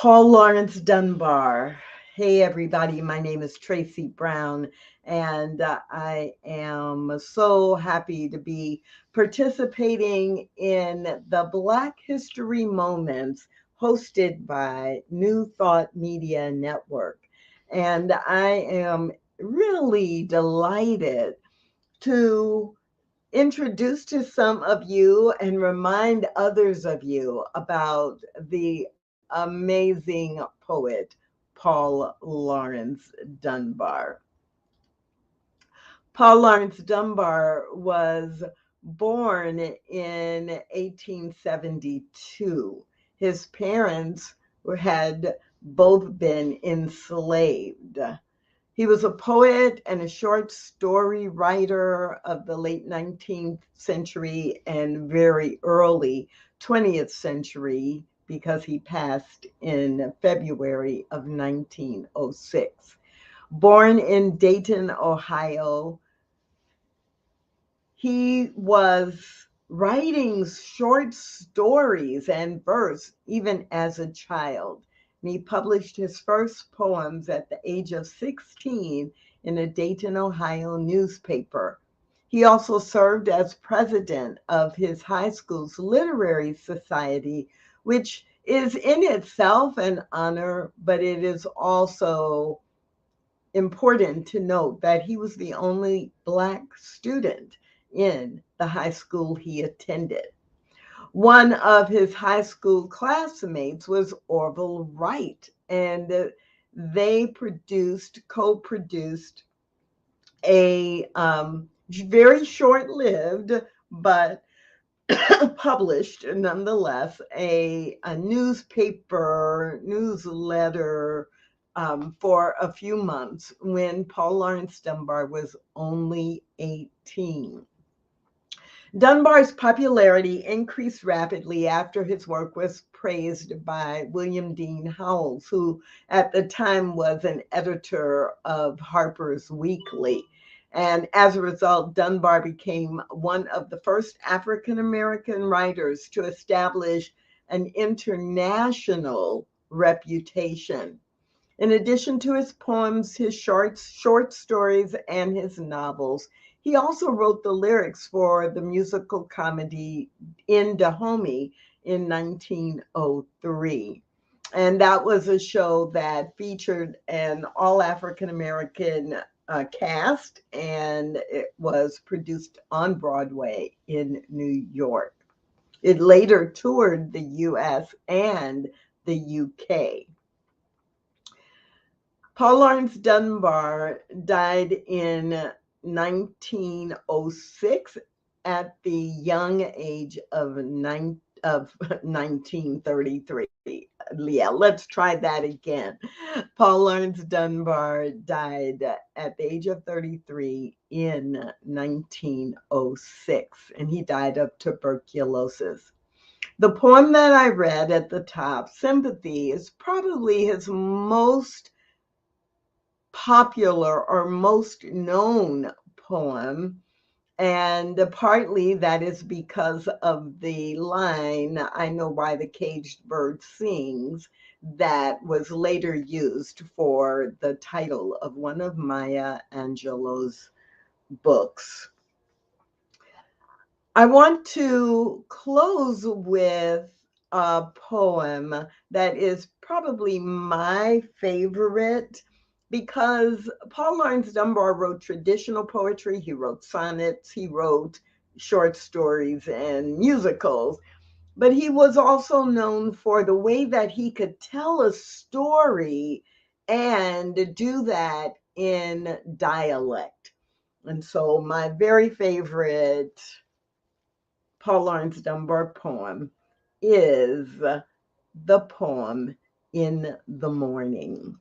Paul Lawrence Dunbar. Hey, everybody, my name is Tracy Brown, and I am so happy to be participating in the Black History Moments hosted by New Thought Media Network. And I am really delighted to introduce to some of you and remind others of you about the amazing poet Paul Lawrence Dunbar. Paul Lawrence Dunbar was born in 1872. His parents had both been enslaved. He was a poet and a short story writer of the late 19th century and very early 20th century because he passed in February of 1906. Born in Dayton, Ohio, he was writing short stories and verse even as a child. And he published his first poems at the age of 16 in a Dayton, Ohio newspaper. He also served as president of his high school's literary society, which is in itself an honor, but it is also important to note that he was the only Black student in the high school he attended. One of his high school classmates was Orville Wright, and they co-produced a very short-lived, but published nonetheless, a newsletter for a few months when Paul Lawrence Dunbar was only 18. Dunbar's popularity increased rapidly after his work was praised by William Dean Howells, who at the time was an editor of Harper's Weekly. And as a result, Dunbar became one of the first African American writers to establish an international reputation. In addition to his poems, his short stories, and his novels, he also wrote the lyrics for the musical comedy In Dahomey in 1903. And that was a show that featured an all African American cast, and it was produced on Broadway in New York. It later toured the US and the UK. Paul Lawrence Dunbar died in 1906 at the young age of 1933. Yeah, let's try that again. Paul Lawrence Dunbar died at the age of 33 in 1906, and he died of tuberculosis. The poem that I read at the top, Sympathy, is probably his most popular or most known poem. And partly that is because of the line, I know why the caged bird sings, that was later used for the title of one of Maya Angelou's books. I want to close with a poem that is probably my favorite because Paul Laurence Dunbar wrote traditional poetry, he wrote sonnets, he wrote short stories and musicals, but he was also known for the way that he could tell a story and do that in dialect. And so my very favorite Paul Laurence Dunbar poem is the poem In the Morning.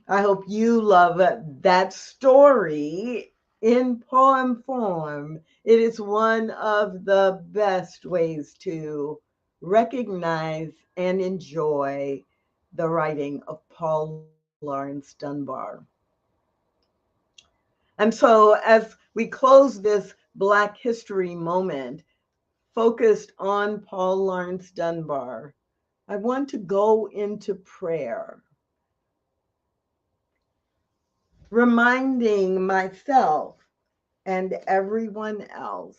I hope you love that story in poem form. It is one of the best ways to recognize and enjoy the writing of Paul Laurence Dunbar. And so, as we close this Black History moment focused on Paul Laurence Dunbar, I want to go into prayer, reminding myself and everyone else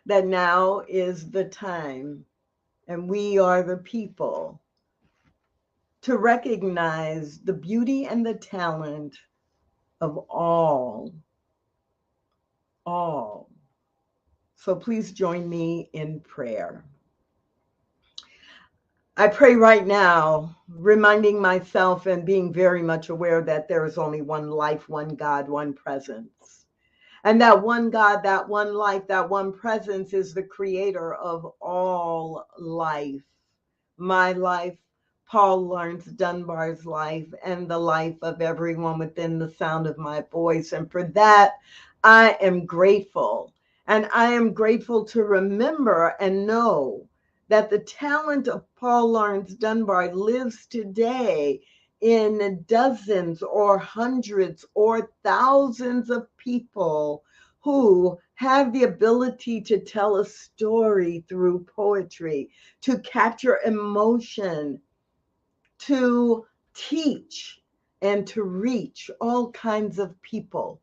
that now is the time, and we are the people, to recognize the beauty and the talent of all. So please join me in prayer. I pray right now, reminding myself and being very much aware that there is only one life, one God, one presence. And that one God, that one life, that one presence is the creator of all life. My life, Paul Laurence Dunbar's life, and the life of everyone within the sound of my voice. And for that, I am grateful. And I am grateful to remember and know that the talent of Paul Laurence Dunbar lives today in dozens or hundreds or thousands of people who have the ability to tell a story through poetry, to capture emotion, to teach, and to reach all kinds of people.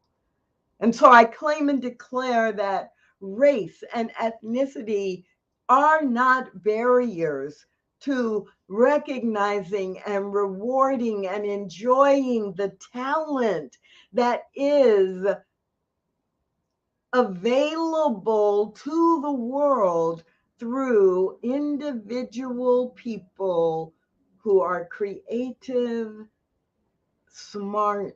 And so I claim and declare that race and ethnicity are not barriers to recognizing and rewarding and enjoying the talent that is available to the world through individual people who are creative, smart,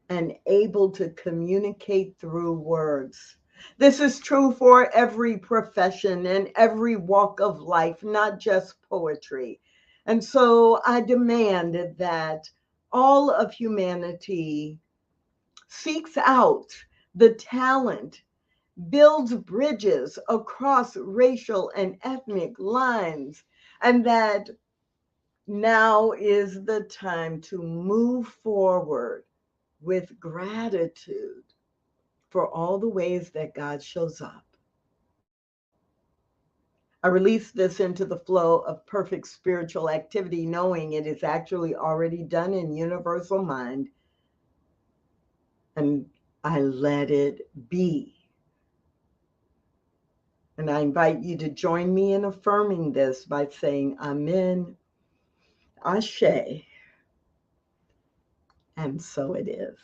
and able to communicate through words. This is true for every profession and every walk of life, not just poetry. And so I demand that all of humanity seeks out the talent, builds bridges across racial and ethnic lines, and that now is the time to move forward with gratitude for all the ways that God shows up. I release this into the flow of perfect spiritual activity, knowing it is actually already done in universal mind, and I let it be. And I invite you to join me in affirming this by saying Amen, Ashe, and so it is.